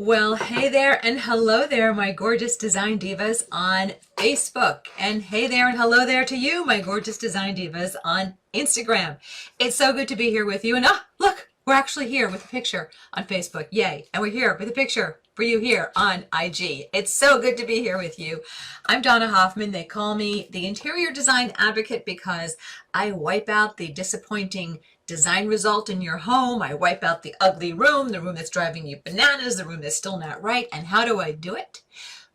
Well, hey there and hello there, my gorgeous design divas on Facebook. And hey there and hello there to you, my gorgeous design divas on Instagram. It's so good to be here with you. And look, we're actually here with a picture on Facebook. Yay. And we're here with a picture for you here on IG. It's so good to be here with you. I'm Donna Hoffman. They call me the interior design advocate because I wipe out the disappointing design result in your home. I wipe out the ugly room, the room that's driving you bananas, the room that's still not right. And how do I do it?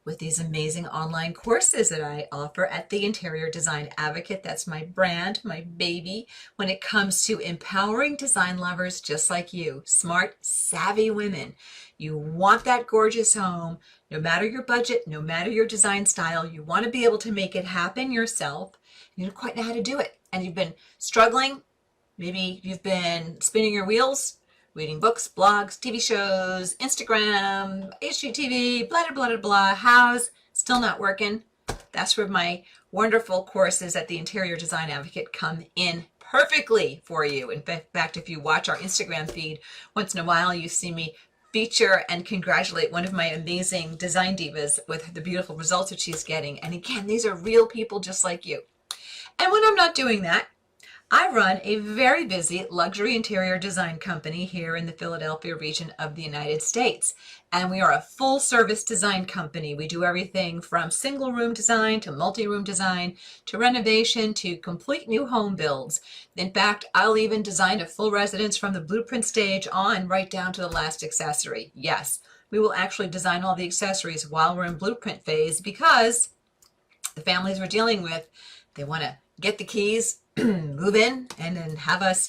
With these amazing online courses that I offer at the Interior Design Advocate. That's my brand, my baby, when it comes to empowering design lovers just like you, smart, savvy women. You want that gorgeous home, no matter your budget, no matter your design style, you want to be able to make it happen yourself. You don't quite know how to do it. And you've been struggling. Maybe you've been spinning your wheels, reading books, blogs, TV shows, Instagram, HGTV, blah, blah, blah, blah. How's still not working? That's where my wonderful courses at the Interior Design Advocate come in perfectly for you. In fact, if you watch our Instagram feed, once in a while you see me feature and congratulate one of my amazing design divas with the beautiful results that she's getting. And again, these are real people just like you. And when I'm not doing that, I run a very busy luxury interior design company here in the Philadelphia region of the United States. And we are a full service design company. We do everything from single room design to multi-room design to renovation to complete new home builds. In fact, I'll even design a full residence from the blueprint stage on right down to the last accessory. Yes, we will actually design all the accessories while we're in blueprint phase because the families we're dealing with, they want to get the keys, move in, and then have us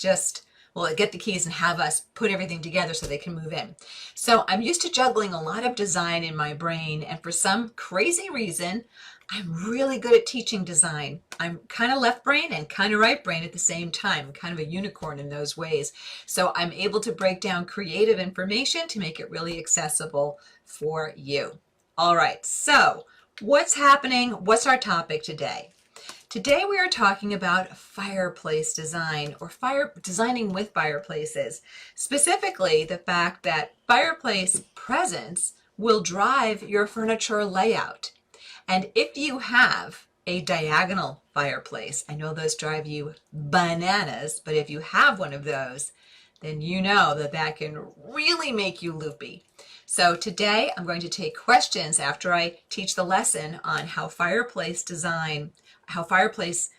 get the keys and have us put everything together so they can move in. So I'm used to juggling a lot of design in my brain, and for some crazy reason, I'm really good at teaching design. I'm kind of left brain and kind of right brain at the same time, kind of a unicorn in those ways. So I'm able to break down creative information to make it really accessible for you. All right, so what's happening? What's our topic today? Today we are talking about fireplace design or designing with fireplaces. Specifically, the fact that fireplace presence will drive your furniture layout. And if you have a diagonal fireplace, I know those drive you bananas, but if you have one of those, then you know that that can really make you loopy. So today I'm going to take questions after I teach the lesson on how fireplace design, how fireplaces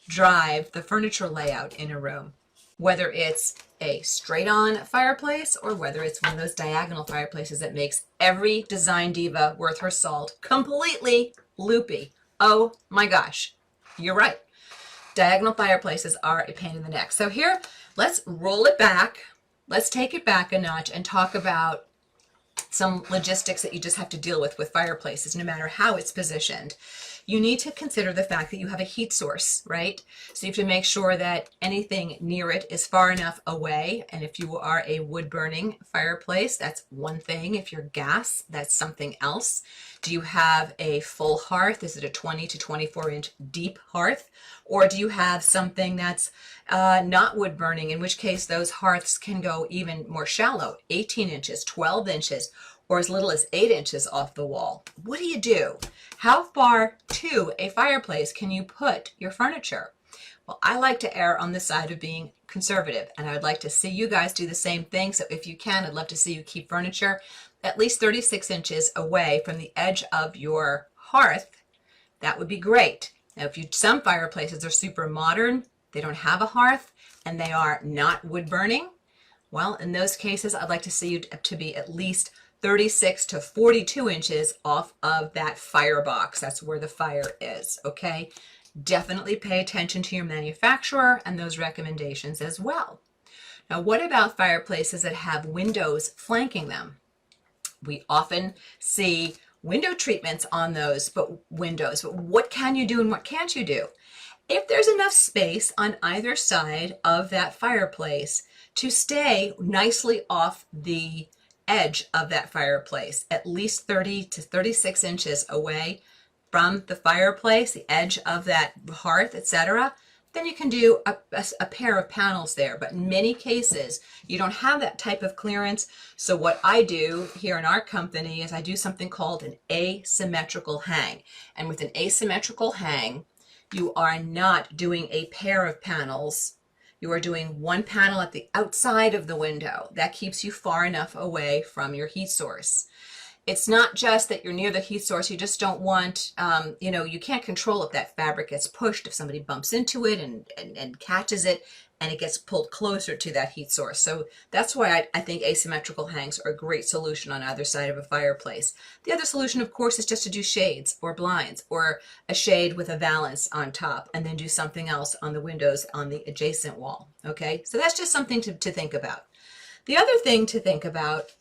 drive the furniture layout in a room, whether it's a straight-on fireplace or whether it's one of those diagonal fireplaces that makes every design diva worth her salt completely loopy. Oh my gosh, you're right. Diagonal fireplaces are a pain in the neck. So here, let's roll it back. Let's take it back a notch and talk about some logistics that you just have to deal with fireplaces, no matter how it's positioned. You need to consider the fact that you have a heat source, right? So you have to make sure that anything near it is far enough away. And if you are a wood burning fireplace, that's one thing. If you're gas, that's something else. Do you have a full hearth? Is it a 20 to 24 inch deep hearth? Or do you have something that's not wood burning, in which case those hearths can go even more shallow, 18 inches, 12 inches, or as little as 8 inches off the wall? What do you do? How far to a fireplace can you put your furniture? Well, I like to err on the side of being conservative, and I would like to see you guys do the same thing. So if you can, I'd love to see you keep furniture at least 36 inches away from the edge of your hearth. That would be great. Now, some fireplaces are super modern, they don't have a hearth, and they are not wood burning, well, in those cases, I'd like to see you to be at least 36 to 42 inches off of that firebox. That's where the fire is, okay? Definitely pay attention to your manufacturer and those recommendations as well. Now, what about fireplaces that have windows flanking them? We often see window treatments on those windows, but what can you do and what can't you do? If there's enough space on either side of that fireplace to stay nicely off the edge of that fireplace, at least 30 to 36 inches away from the fireplace, the edge of that hearth, etc., then you can do a pair of panels there. But in many cases, you don't have that type of clearance. So what I do here in our company is I do something called an asymmetrical hang. And with an asymmetrical hang, you are not doing a pair of panels. You are doing one panel at the outside of the window. That keeps you far enough away from your heat source. It's not just that you're near the heat source. You just don't want, you can't control if that fabric gets pushed, if somebody bumps into it and catches it and it gets pulled closer to that heat source. So that's why I think asymmetrical hangs are a great solution on either side of a fireplace. The other solution, of course, is just to do shades or blinds or a shade with a valance on top and then do something else on the windows on the adjacent wall. Okay, so that's just something to think about. The other thing to think about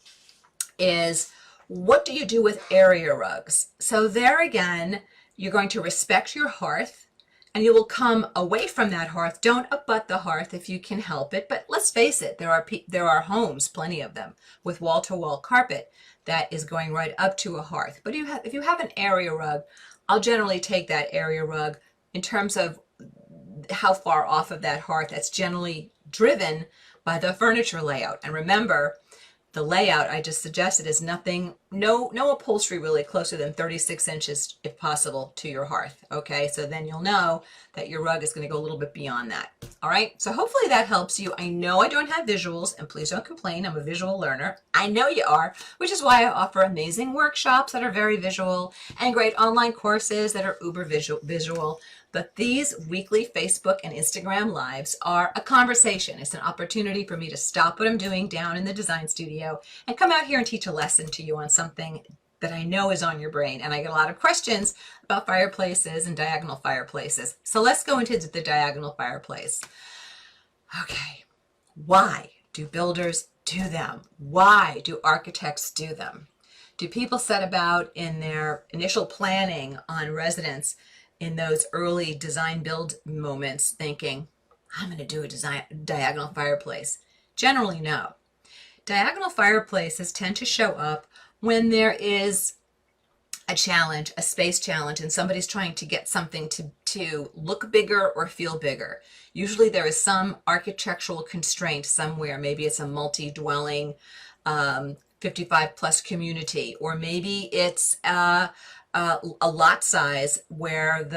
is, what do you do with area rugs? So there again, you're going to respect your hearth and you will come away from that hearth. Don't abut the hearth if you can help it. But let's face it, there are homes, plenty of them, with wall-to-wall carpet that is going right up to a hearth. But if you have an area rug, I'll generally take that area rug in terms of how far off of that hearth. That's generally driven by the furniture layout. And remember, the layout I just suggested is no upholstery really closer than 36 inches if possible to your hearth. Okay, so then you'll know that your rug is going to go a little bit beyond that. All right, so hopefully that helps you. I know I don't have visuals, and please don't complain. I'm a visual learner. I know you are, which is why I offer amazing workshops that are very visual and great online courses that are uber visual. But these weekly Facebook and Instagram lives are a conversation. It's an opportunity for me to stop what I'm doing down in the design studio and come out here and teach a lesson to you on something that I know is on your brain. And I get a lot of questions about fireplaces and diagonal fireplaces. So let's go into the diagonal fireplace. Okay, why do builders do them? Why do architects do them? Do people set about in their initial planning on residence in those early design build moments thinking, I'm going to do a diagonal fireplace? Generally, no. Diagonal fireplaces tend to show up when there is a challenge, a space challenge, and somebody's trying to get something to look bigger or feel bigger. Usually there is some architectural constraint somewhere. Maybe it's a multi-dwelling 55 plus community, or maybe it's a lot size where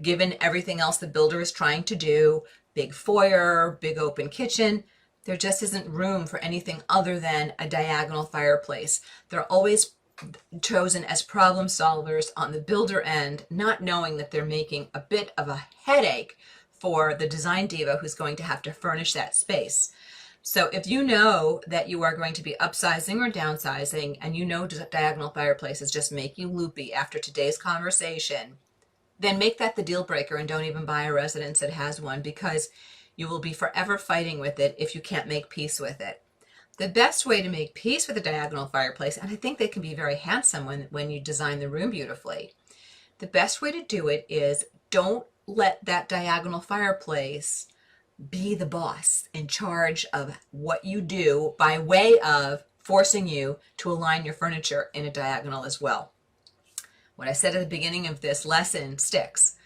given everything else the builder is trying to do, big foyer, big open kitchen, there just isn't room for anything other than a diagonal fireplace. They're always chosen as problem solvers on the builder end, not knowing that they're making a bit of a headache for the design diva who's going to have to furnish that space. So if you know that you are going to be upsizing or downsizing, and you know diagonal fireplaces just make you loopy after today's conversation, then make that the deal breaker and don't even buy a residence that has one, because you will be forever fighting with it if you can't make peace with it. The best way to make peace with a diagonal fireplace, and I think they can be very handsome when you design the room beautifully, the best way to do it is don't let that diagonal fireplace be the boss in charge of what you do by way of forcing you to align your furniture in a diagonal as well. What I said at the beginning of this lesson sticks,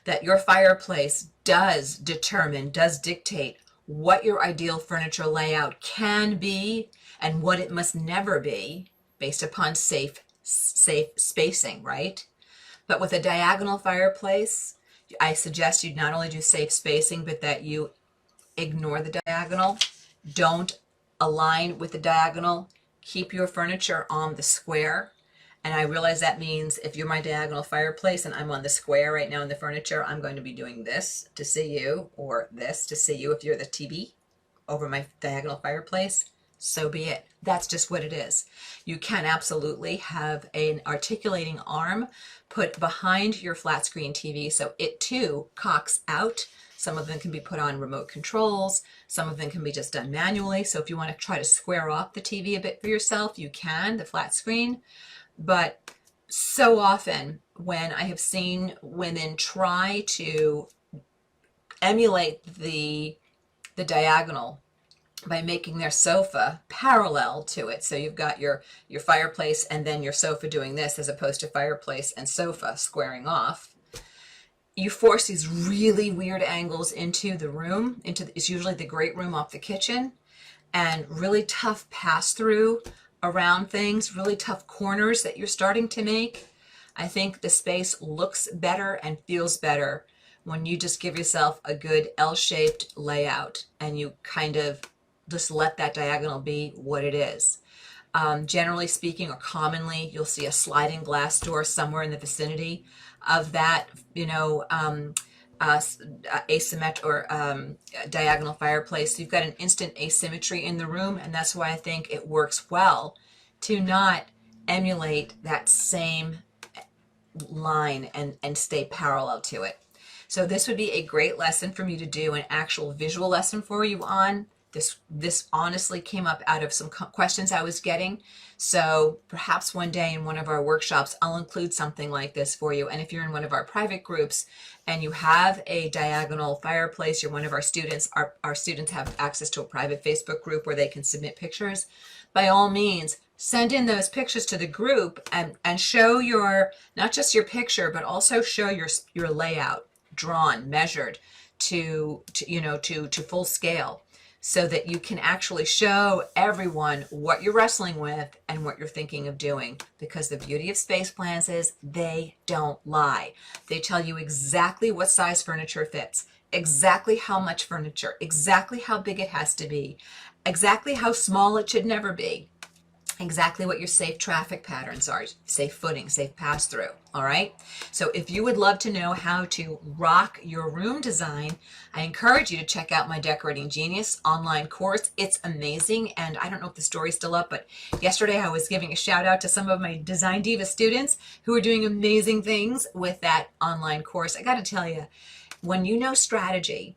that your fireplace does dictate what your ideal furniture layout can be and what it must never be based upon safe spacing, right? But with a diagonal fireplace, I suggest you not only do safe spacing, but that you ignore the diagonal. Don't align with the diagonal. Keep your furniture on the square. And I realize that means if you're my diagonal fireplace and I'm on the square right now in the furniture, I'm going to be doing this to see you, or this to see you if you're the TV over my diagonal fireplace. So be it. That's just what it is. You can absolutely have an articulating arm put behind your flat screen TV so it too cocks out. Some of them can be put on remote controls. Some of them can be just done manually. So if you want to try to square off the TV a bit for yourself, you can, the flat screen. But so often when I have seen women try to emulate the diagonal by making their sofa parallel to it. So you've got your fireplace and then your sofa doing this, as opposed to fireplace and sofa squaring off. you force these really weird angles into the room, it's usually the great room off the kitchen, and really tough pass through around things, really tough corners that you're starting to make. I think the space looks better and feels better when you just give yourself a good L-shaped layout and you kind of just let that diagonal be what it is. Generally speaking, or commonly, you'll see a sliding glass door somewhere in the vicinity of that, asymmetric or diagonal fireplace. So you've got an instant asymmetry in the room, and that's why I think it works well to not emulate that same line and stay parallel to it. So this would be a great lesson for me to do, an actual visual lesson for you on. This honestly came up out of some questions I was getting. So perhaps one day in one of our workshops, I'll include something like this for you. And if you're in one of our private groups and you have a diagonal fireplace, you're one of our students, our students have access to a private Facebook group where they can submit pictures. By all means, send in those pictures to the group and show not just your picture, but also show your layout, drawn, measured to full scale, so that you can actually show everyone what you're wrestling with and what you're thinking of doing. Because the beauty of space plans is they don't lie. They tell you exactly what size furniture fits, exactly how much furniture, exactly how big it has to be, exactly how small it should never be, exactly what your safe traffic patterns are, safe footing, safe pass through. All right. So if you would love to know how to rock your room design, I encourage you to check out my Decorating Genius online course. It's amazing. And I don't know if the story's still up, but yesterday I was giving a shout out to some of my Design Divas students who are doing amazing things with that online course. I got to tell you, when you know strategy,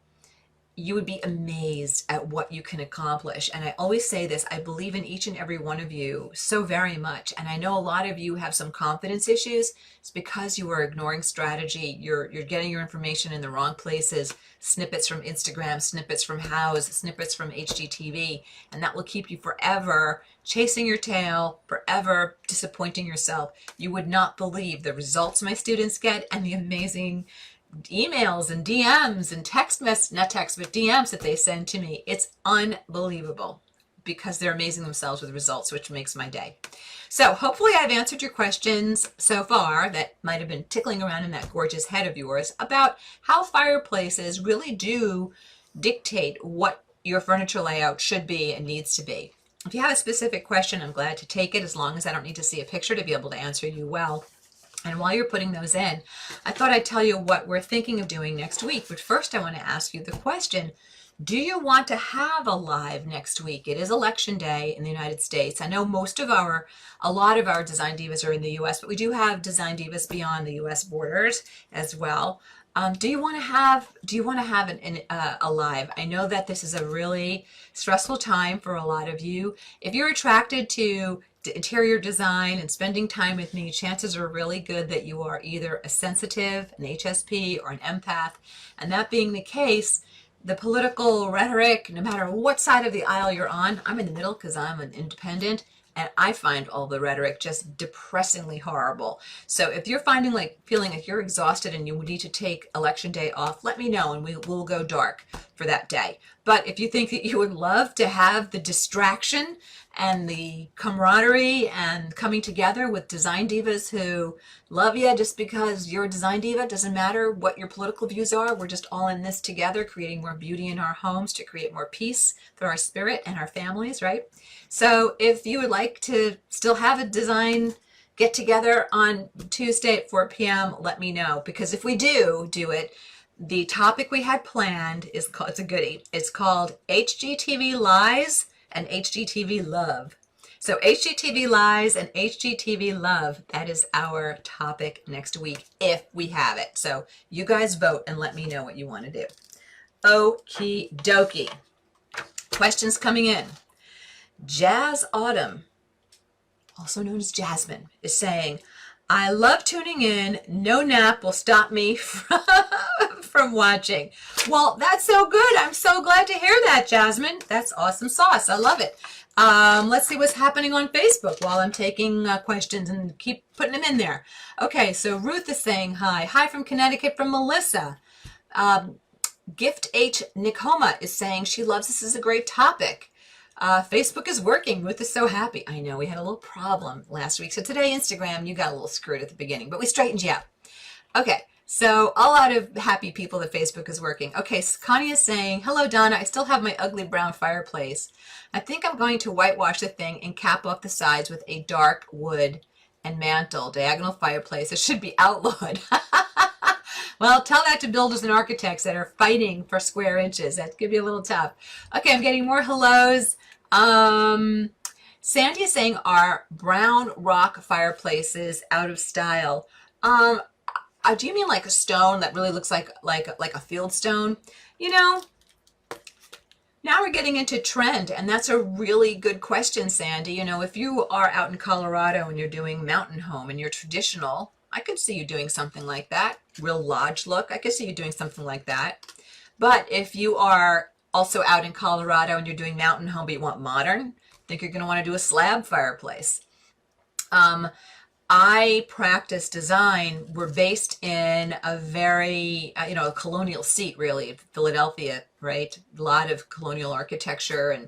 you would be amazed at what you can accomplish. And I always say this, I believe in each and every one of you so very much. And I know a lot of you have some confidence issues. It's because you are ignoring strategy. You're getting your information in the wrong places, snippets from Instagram, snippets from House, snippets from HGTV, and that will keep you forever chasing your tail, forever disappointing yourself. You would not believe the results my students get and the amazing emails and DMs and not text, but DMs that they send to me. It's unbelievable because they're amazing themselves with results, which makes my day. So hopefully I've answered your questions so far that might have been tickling around in that gorgeous head of yours about how fireplaces really do dictate what your furniture layout should be and needs to be. If you have a specific question, I'm glad to take it, as long as I don't need to see a picture to be able to answer you well. And while you're putting those in, I thought I'd tell you what we're thinking of doing next week. But first, I want to ask you the question, do you want to have a live next week? It is election day in the United States. I know a lot of our Design Divas are in the US, but we do have Design Divas beyond the US borders as well. Do you want to have a live? I know that this is a really stressful time for a lot of you. If you're attracted to interior design and spending time with me, chances are really good that you are either a sensitive, an HSP, or an empath. And that being the case, the political rhetoric, no matter what side of the aisle you're on, I'm in the middle because I'm an independent, and I find all the rhetoric just depressingly horrible. So if you're feeling like you're exhausted and you need to take election day off, let me know and we'll go dark for that day. But if you think that you would love to have the distraction and the camaraderie and coming together with Design Divas who love you just because you're a Design Diva, doesn't matter what your political views are, we're just all in this together, creating more beauty in our homes to create more peace for our spirit and our families, right? So if you would like to still have a design get together on Tuesday at 4 p.m., let me know, because if we do it, the topic we had planned it's a goodie. It's called HGTV Lies and HGTV Love. So HGTV Lies and HGTV Love, that is our topic next week if we have it. So you guys vote and let me know what you want to do. Okie dokie. Questions coming in. Jazz Autumn, also known as Jasmine, is saying, I love tuning in. No nap will stop me from from watching. Well, that's so good. I'm so glad to hear that, Jasmine. That's awesome sauce. I love it. Let's see what's happening on Facebook while I'm taking questions and keep putting them in there. Okay, so Ruth is saying hi. Hi from Connecticut from Melissa. Gift H. Nicoma is saying she loves this is a great topic. Facebook is working. Ruth is so happy. I know we had a little problem last week. So today, Instagram, you got a little screwed at the beginning, but we straightened you out. Okay, so a lot of happy people that Facebook is working. Okay, so Connie is saying, hello, Donna. I still have my ugly brown fireplace. I think I'm going to whitewash the thing and cap off the sides with a dark wood and mantle. Diagonal fireplace. It should be outlawed. Well, tell that to builders and architects that are fighting for square inches. That could be a little tough. Okay, I'm getting more hellos. Sandy is saying, are brown rock fireplaces out of style? Do you mean like a stone that really looks like a field stone? You know, now we're getting into trend, and that's a really good question, Sandy. You know, if you are out in Colorado and you're doing mountain home and you're traditional, I could see you doing something like that. Real lodge look. I could see you doing something like that. But if you are also out in Colorado and you're doing mountain home, but you want modern, I think you're going to want to do a slab fireplace. I practice design. We're based in a very, a colonial seat, really, Philadelphia, right? A lot of colonial architecture, and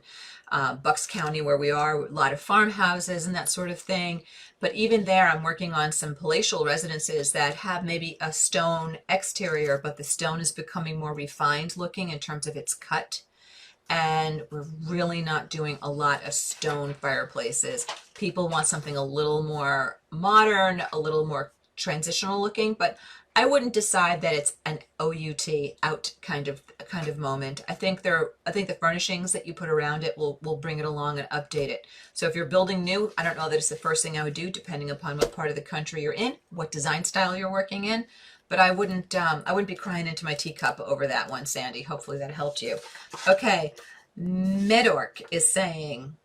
Bucks County, where we are, a lot of farmhouses and that sort of thing. But even there, I'm working on some palatial residences that have maybe a stone exterior, but the stone is becoming more refined looking in terms of its cut. And we're really not doing a lot of stone fireplaces. People want something a little more modern, a little more transitional looking, but I wouldn't decide that it's an OUT out kind of moment. I think the furnishings that you put around it will bring it along and update it. So if you're building new, I don't know that it's the first thing I would do, depending upon what part of the country you're in, what design style you're working in. But I wouldn't be crying into my teacup over that one, Sandy. Hopefully that helped you. Okay, Medork is saying,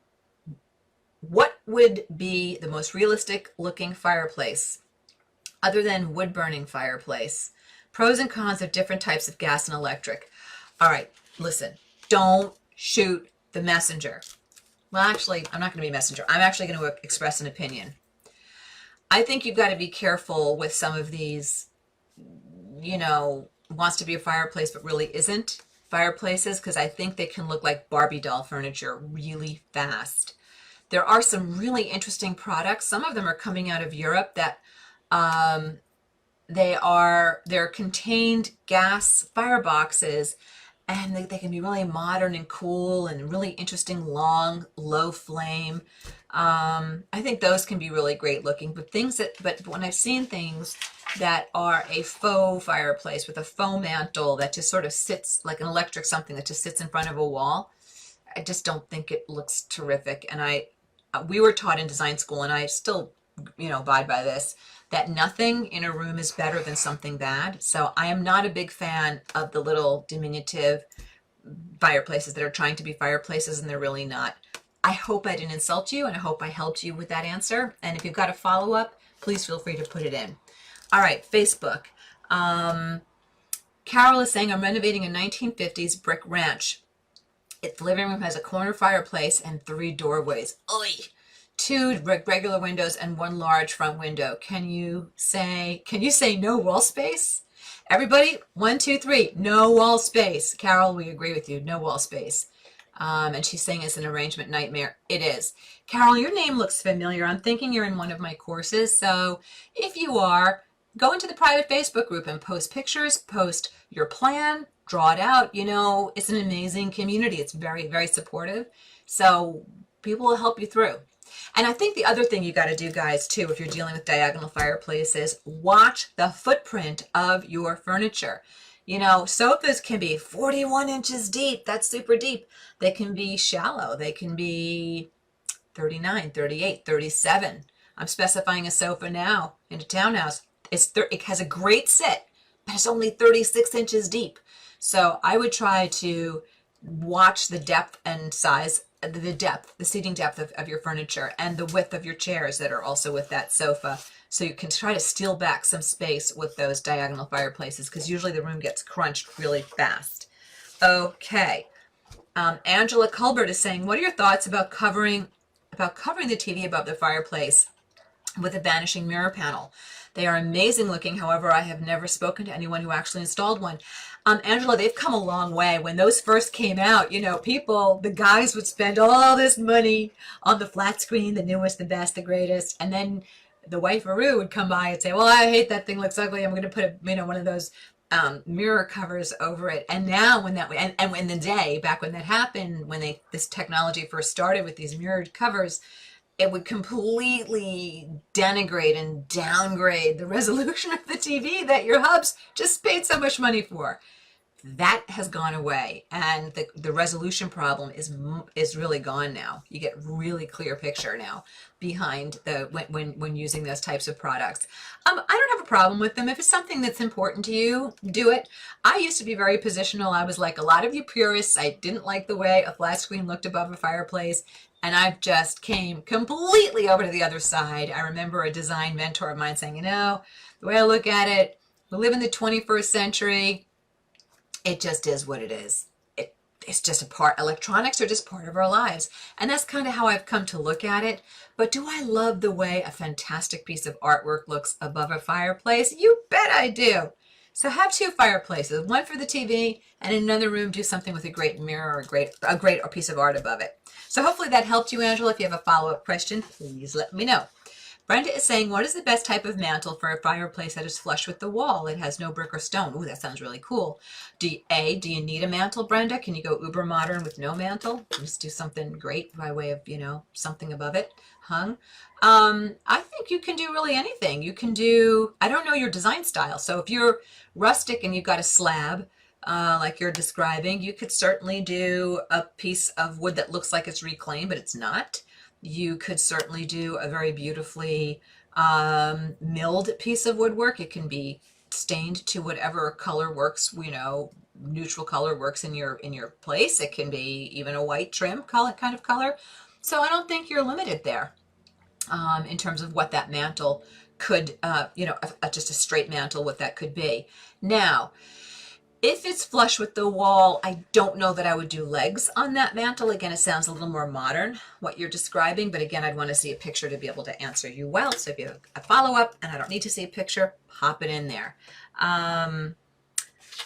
what would be the most realistic looking fireplace other than wood burning fireplace? Pros and cons of different types of gas and electric. All right, listen, don't shoot the messenger. Well, actually, I'm not going to be a messenger. I'm actually going to express an opinion. I think you've got to be careful with some of these, wants to be a fireplace but really isn't fireplaces, because I think they can look like Barbie doll furniture really fast. There are some really interesting products. Some of them are coming out of Europe that they're contained gas fireboxes, and they can be really modern and cool and really interesting, long, low flame. I think those can be really great looking, but when I've seen things that are a faux fireplace with a faux mantle that just sort of sits like an electric something that just sits in front of a wall, I just don't think it looks terrific. And we were taught in design school, and I still, abide by this, that nothing in a room is better than something bad. So I am not a big fan of the little diminutive fireplaces that are trying to be fireplaces and they're really not. I hope I didn't insult you, and I hope I helped you with that answer. And if you've got a follow-up, please feel free to put it in. All right, Facebook. Carol is saying, I'm renovating a 1950s brick ranch. Its living room has a corner fireplace and 3 doorways. Oy! 2 regular windows and 1 large front window. Can you say no wall space? Everybody, 1, 2, 3, no wall space. Carol, we agree with you, no wall space. And she's saying it's an arrangement nightmare. It is. Carol, your name looks familiar. I'm thinking you're in one of my courses. So if you are, go into the private Facebook group and post pictures, post your plan, draw it out. It's an amazing community. It's very, very supportive. So people will help you through. And I think the other thing you got to do, guys, too, if you're dealing with diagonal fireplaces, watch the footprint of your furniture. Sofas can be 41 inches deep. That's super deep. They can be shallow. They can be 39, 38, 37. I'm specifying a sofa now in a townhouse. It has a great sit, but it's only 36 inches deep. So I would try to watch the depth and size, the seating depth of your furniture, and the width of your chairs that are also with that sofa. So you can try to steal back some space with those diagonal fireplaces, because usually the room gets crunched really fast. Okay. Angela Culbert is saying, what are your thoughts about covering the TV above the fireplace with a vanishing mirror panel? They are amazing looking. However, I have never spoken to anyone who actually installed one. Angela, they've come a long way. When those first came out, the guys would spend all this money on the flat screen, the newest, the best, the greatest. And then the waifaroo would come by and say, well, I hate that thing, looks ugly. I'm going to put one of those mirror covers over it. And now and in the day, back when that happened, when this technology first started with these mirrored covers, it would completely denigrate and downgrade the resolution of the TV that your hubs just paid so much money for. That has gone away, and the resolution problem is really gone now. You get really clear picture now behind when using those types of products. I don't have a problem with them. If it's something that's important to you, do it. I used to be very positional. I was like a lot of you purists. I didn't like the way a flat screen looked above a fireplace, and I've just came completely over to the other side. I remember a design mentor of mine saying, the way I look at it, we live in the 21st century. It just is what it is. It's just electronics are just part of our lives. And that's kind of how I've come to look at it. But do I love the way a fantastic piece of artwork looks above a fireplace? You bet I do. So have two fireplaces, one for the TV, and in another room do something with a great mirror or a great piece of art above it. So hopefully that helped you, Angela. If you have a follow-up question, please let me know. Brenda is saying, what is the best type of mantle for a fireplace that is flush with the wall? It has no brick or stone. Ooh, that sounds really cool. Do you need a mantle, Brenda? Can you go uber modern with no mantle? Just do something great by way of, something above it hung. I think you can do really anything. You can do, I don't know your design style. So if you're rustic and you've got a slab, like you're describing, you could certainly do a piece of wood that looks like it's reclaimed, but it's not. You could certainly do a very beautifully milled piece of woodwork. It can be stained to whatever color works, neutral color works in your place. It can be even a white trim kind of color. So I don't think you're limited there in terms of what that mantle could, just a straight mantle, what that could be. Now, if it's flush with the wall, I don't know that I would do legs on that mantle. Again, it sounds a little more modern, what you're describing, but again, I'd want to see a picture to be able to answer you well. So if you have a follow-up and I don't need to see a picture, pop it in there.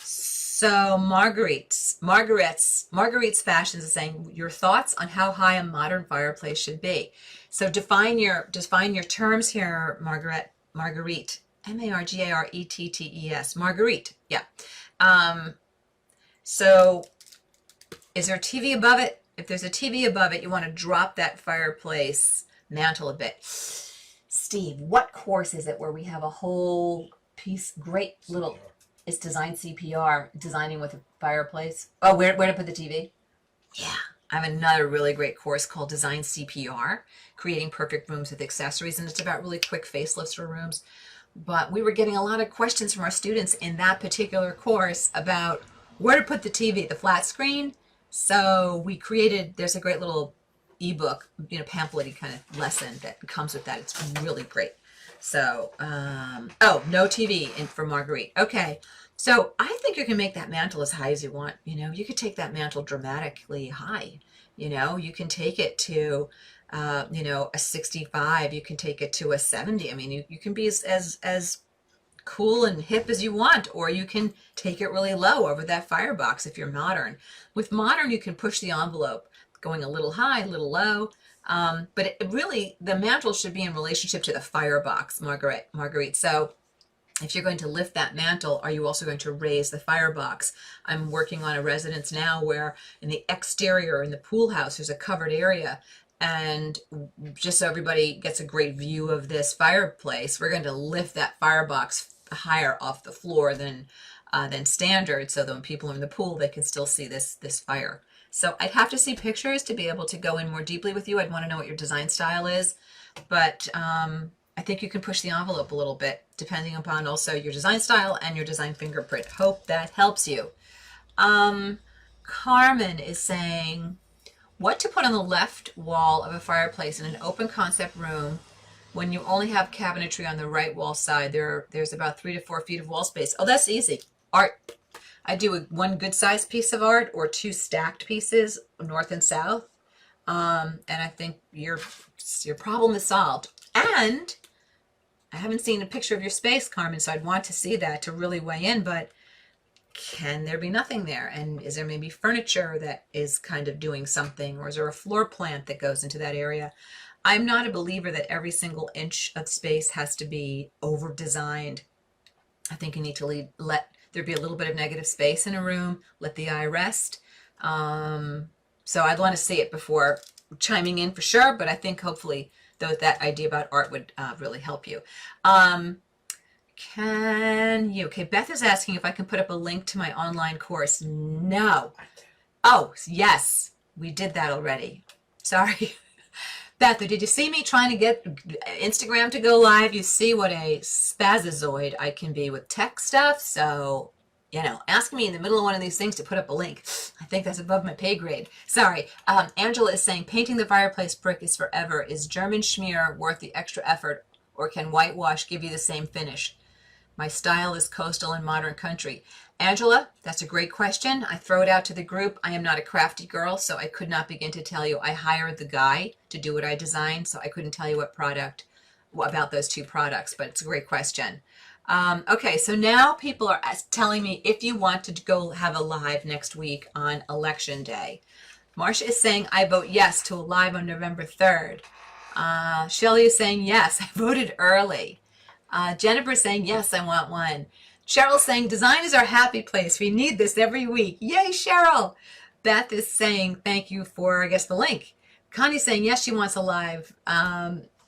So Marguerite's Fashions is saying, your thoughts on how high a modern fireplace should be. So define your terms here, Marguerite, Margarettetts, Marguerite, yeah. So is there a TV above it? If there's a TV above it, you want to drop that fireplace mantle a bit. Steve, what course is it where we have a whole piece, it's design CPR, designing with a fireplace. Oh, where to put the TV? Yeah. I have another really great course called Design CPR, Creating Perfect Rooms with Accessories, and it's about really quick facelifts for rooms. But we were getting a lot of questions from our students in that particular course about where to put the TV, the flat screen. So we there's a great little ebook, pamphlet kind of lesson that comes with that. It's really great. So, no TV for Marguerite. Okay. So I think you can make that mantle as high as you want. You could take that mantle dramatically high. You can take it to a 65, you can take it to a 70. I mean, you can be as cool and hip as you want, or you can take it really low over that firebox if you're modern. With modern, you can push the envelope, going a little high, a little low. But the mantle should be in relationship to the firebox, Marguerite. So if you're going to lift that mantle, are you also going to raise the firebox? I'm working on a residence now where in the exterior, in the pool house, there's a covered area. And just so everybody gets a great view of this fireplace, we're going to lift that firebox higher off the floor than standard, so that when people are in the pool, they can still see this fire. So I'd have to see pictures to be able to go in more deeply with you. I'd want to know what your design style is, but I think you can push the envelope a little bit, depending upon also your design style and your design fingerprint. Hope that helps you. Carmen is saying, what to put on the left wall of a fireplace in an open concept room when you only have cabinetry on the right wall side, there's about 3 to 4 feet of wall space. Oh, that's easy. Art. I do one good sized piece of art or 2 stacked pieces, north and south. And I think your problem is solved. And I haven't seen a picture of your space, Carmen, so I'd want to see that to really weigh in, but can there be nothing there? And is there maybe furniture that is kind of doing something, or is there a floor plant that goes into that area? I'm not a believer that every single inch of space has to be over designed. I think you need to let there be a little bit of negative space in a room, let the eye rest. So I'd want to see it before chiming in for sure, but I think hopefully that idea about art would really help you. Okay, Beth is asking if I can put up a link to my online course. No. Oh, yes, we did that already. Sorry. Beth, did you see me trying to get Instagram to go live? You see what a spazazoid I can be with tech stuff. So, you know, ask me in the middle of one of these things to put up a link. I think that's above my pay grade. Sorry. Angela is saying, painting the fireplace brick is forever. Is German schmear worth the extra effort, or can whitewash give you the same finish? My style is coastal and modern country. Angela, that's a great question. I throw it out to the group. I am not a crafty girl, so I could not begin to tell you. I hired the guy to do what I designed, so I couldn't tell you what product, about those 2 products, but it's a great question. Okay, so now people are telling me if you want to go have a live next week on Election Day. Marcia is saying, I vote yes to a live on November 3rd. Shelly is saying, yes, I voted early. Jennifer is saying, yes, I want one. Cheryl saying, design is our happy place. We need this every week. Yay, Cheryl. Beth is saying, thank you for, I guess, the link. Connie's saying, yes, she wants a live.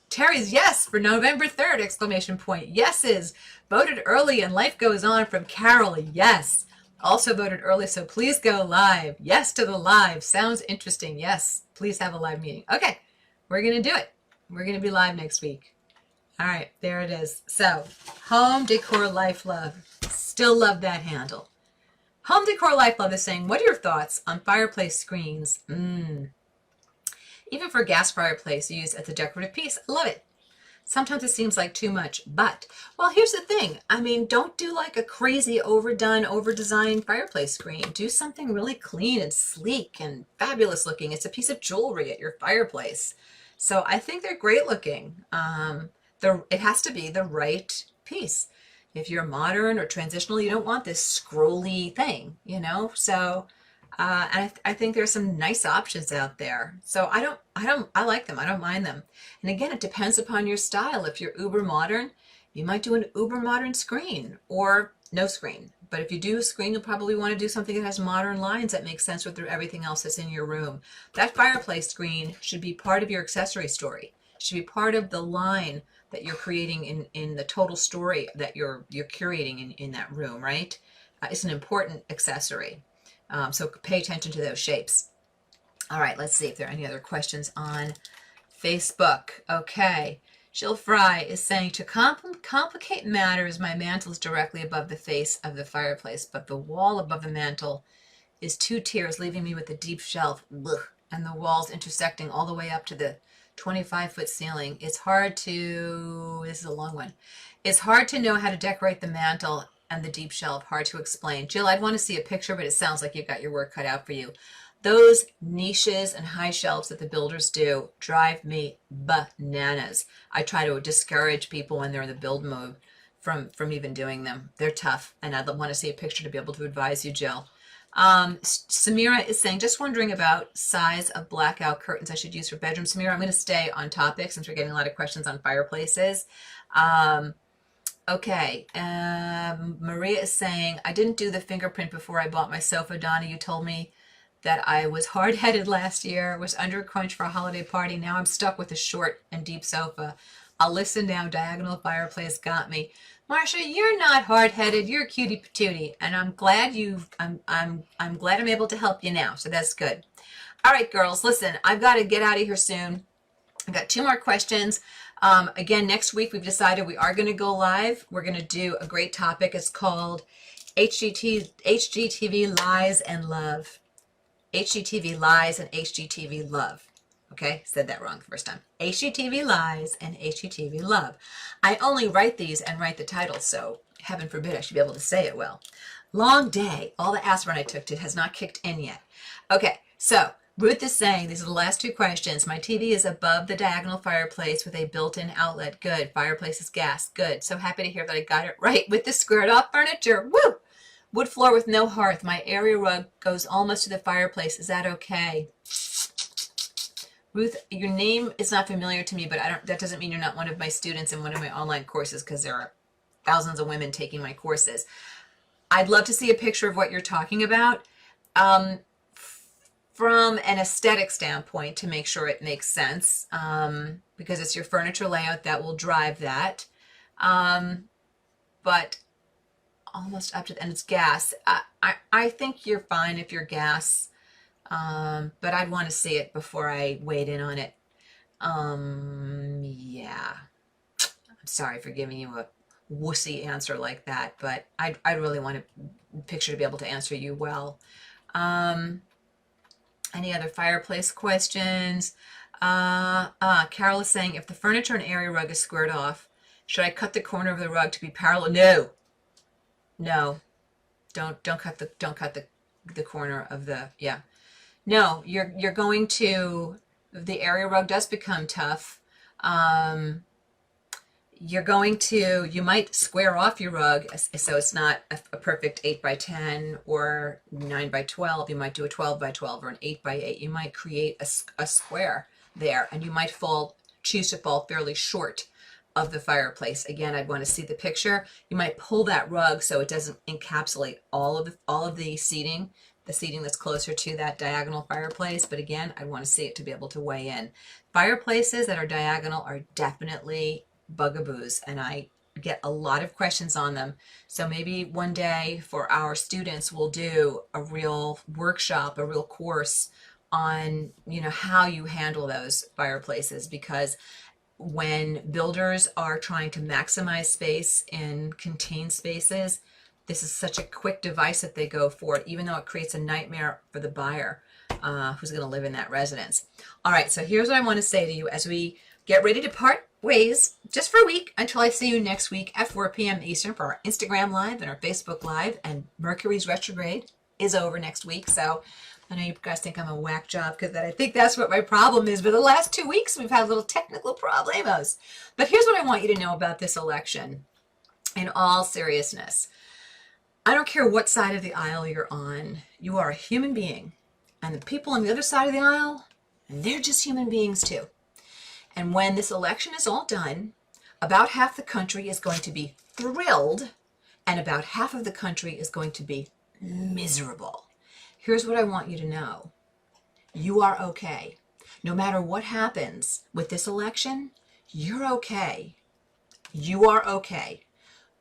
Terry's yes for November 3rd, exclamation point. Yeses. Voted early and life goes on from Carol. Yes. Also voted early, so please go live. Yes to the live. Sounds interesting. Yes, please have a live meeting. Okay, we're going to do it. We're going to be live next week. All right, there it is. So, Home Decor Life Love. Still love that handle. Home Decor Life Love is saying, what are your thoughts on fireplace screens? Even for gas fireplace used as a decorative piece, I love it. Sometimes it seems like too much, but, well, here's the thing. I mean, don't do like a crazy overdone, overdesigned fireplace screen. Do something really clean and sleek and fabulous looking. It's a piece of jewelry at your fireplace. So I think they're great looking. It has to be the right piece. If you're modern or transitional, you don't want this scrolly thing, you know? So, and I think there's some nice options out there. So I like them. I don't mind them. And again, it depends upon your style. If you're uber modern, you might do an uber modern screen or no screen. But if you do a screen, you'll probably want to do something that has modern lines that makes sense with everything else that's in your room. That fireplace screen should be part of your accessory story. It should be part of the line that you're creating in the total story that you're curating in that room, right? It's an important accessory. So pay attention to those shapes. All right, let's see if there are any other questions on Facebook. Okay, Jill Fry is saying, to complicate matters, my mantle is directly above the face of the fireplace, but the wall above the mantle is 2 tiers, leaving me with a deep shelf, and the walls intersecting all the way up to the 25-foot ceiling. It's hard to, this is a long one. It's hard to know how to decorate the mantle and the deep shelf. Hard to explain. Jill, I'd want to see a picture, but it sounds like you've got your work cut out for you. Those niches and high shelves that the builders do drive me bananas. I try to discourage people when they're in the build mode from even doing them. They're tough, and I'd want to see a picture to be able to advise you, Jill. Samira is saying, just wondering about size of blackout curtains I should use for bedrooms. Samira, I'm going to stay on topic since we're getting a lot of questions on fireplaces. Okay, Maria is saying, I didn't do the fingerprint before I bought my sofa. Donna, you told me that I was hard-headed last year, was under crunch for a holiday party. Now I'm stuck with a short and deep sofa. I'll listen now. Diagonal fireplace got me. Marcia, you're not hard-headed. You're a cutie patootie, and I'm glad I'm glad I'm able to help you now. So that's good. All right, girls, listen. I've got to get out of here soon. I've got 2 more questions. Again, next week we've decided we are going to go live. We're going to do a great topic. It's called HGTV Lies and Love. HGTV Lies and HGTV Love. Okay, said that wrong the first time. HGTV Lies and HGTV Love. I only write these and write the titles, so heaven forbid I should be able to say it well. Long day. All the aspirin I took has not kicked in yet. Okay, so Ruth is saying, these are the last two questions. My TV is above the diagonal fireplace with a built-in outlet. Good. Fireplace is gas. Good. So happy to hear that I got it right with the squared off furniture. Woo! Wood floor with no hearth. My area rug goes almost to the fireplace. Is that okay? Ruth, your name is not familiar to me, but that doesn't mean you're not one of my students in one of my online courses, because there are thousands of women taking my courses. I'd love to see a picture of what you're talking about. From an aesthetic standpoint, to make sure it makes sense, because it's your furniture layout that will drive that. But almost up to, and it's gas. I think you're fine if you're gas, but I'd want to see it before I weighed in on it. Yeah. I'm sorry for giving you a wussy answer like that, but I really want a picture to be able to answer you well. Any other fireplace questions? Carol is saying, if the furniture and area rug is squared off, should I cut the corner of the rug to be parallel? No. No. Don't cut the corner of the, yeah. No, you're going to, the area rug does become tough. You're going to, you might square off your rug so it's not a perfect 8 by 10 or 9 by 12. You might do a 12 by 12 or an 8 by 8. You might create a square there, and you might choose to fall fairly short of the fireplace. Again, I'd want to see the picture. You might pull that rug so it doesn't encapsulate all of the seating that's closer to that diagonal fireplace. But again, I want to see it to be able to weigh in. Fireplaces that are diagonal are definitely bugaboos, and I get a lot of questions on them. So maybe one day for our students, we'll do a real workshop, a real course on, how you handle those fireplaces, because when builders are trying to maximize space in contained spaces, this is such a quick device that they go for, even though it creates a nightmare for the buyer who's going to live in that residence. All right, so here's what I want to say to you as we get ready to part ways, just for a week, until I see you next week at 4 p.m. Eastern for our Instagram Live and our Facebook Live. And Mercury's retrograde is over next week. So I know you guys think I'm a whack job because I think that's what my problem is. But the last 2 weeks, we've had little technical problemos. But here's what I want you to know about this election in all seriousness. I don't care what side of the aisle you're on. You are a human being. And the people on the other side of the aisle, they're just human beings too. And when this election is all done, about half the country is going to be thrilled, and about half of the country is going to be miserable. Here's what I want you to know. You are okay. No matter what happens with this election, you're okay. You are okay.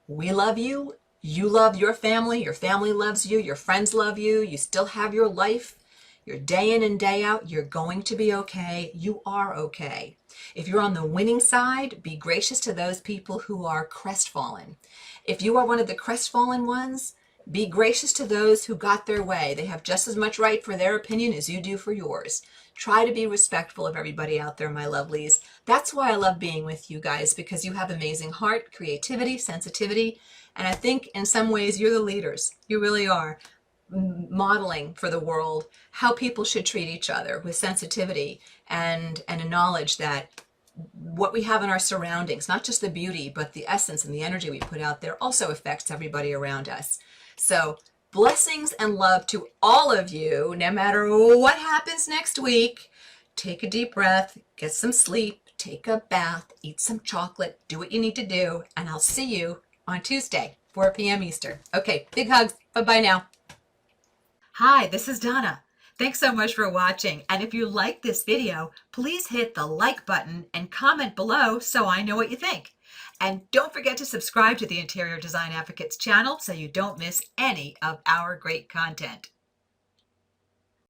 We love you. You love your family loves you, your friends love you, you still have your life, your day in and day out, you're going to be okay, you are okay. If you're on the winning side, be gracious to those people who are crestfallen. If you are one of the crestfallen ones, be gracious to those who got their way. They have just as much right for their opinion as you do for yours. Try to be respectful of everybody out there, my lovelies. That's why I love being with you guys, because you have amazing heart, creativity, sensitivity, and I think in some ways you're the leaders. You really are, modeling for the world how people should treat each other with sensitivity and a knowledge that what we have in our surroundings, not just the beauty, but the essence and the energy we put out there, also affects everybody around us. So blessings and love to all of you, no matter what happens next week. Take a deep breath, get some sleep, take a bath, eat some chocolate, do what you need to do, and I'll see you on Tuesday, 4 p.m. Eastern. Okay, big hugs. Bye-bye now. Hi, this is Donna. Thanks so much for watching. And if you like this video, please hit the like button and comment below so I know what you think. And don't forget to subscribe to the Interior Design Advocates channel so you don't miss any of our great content.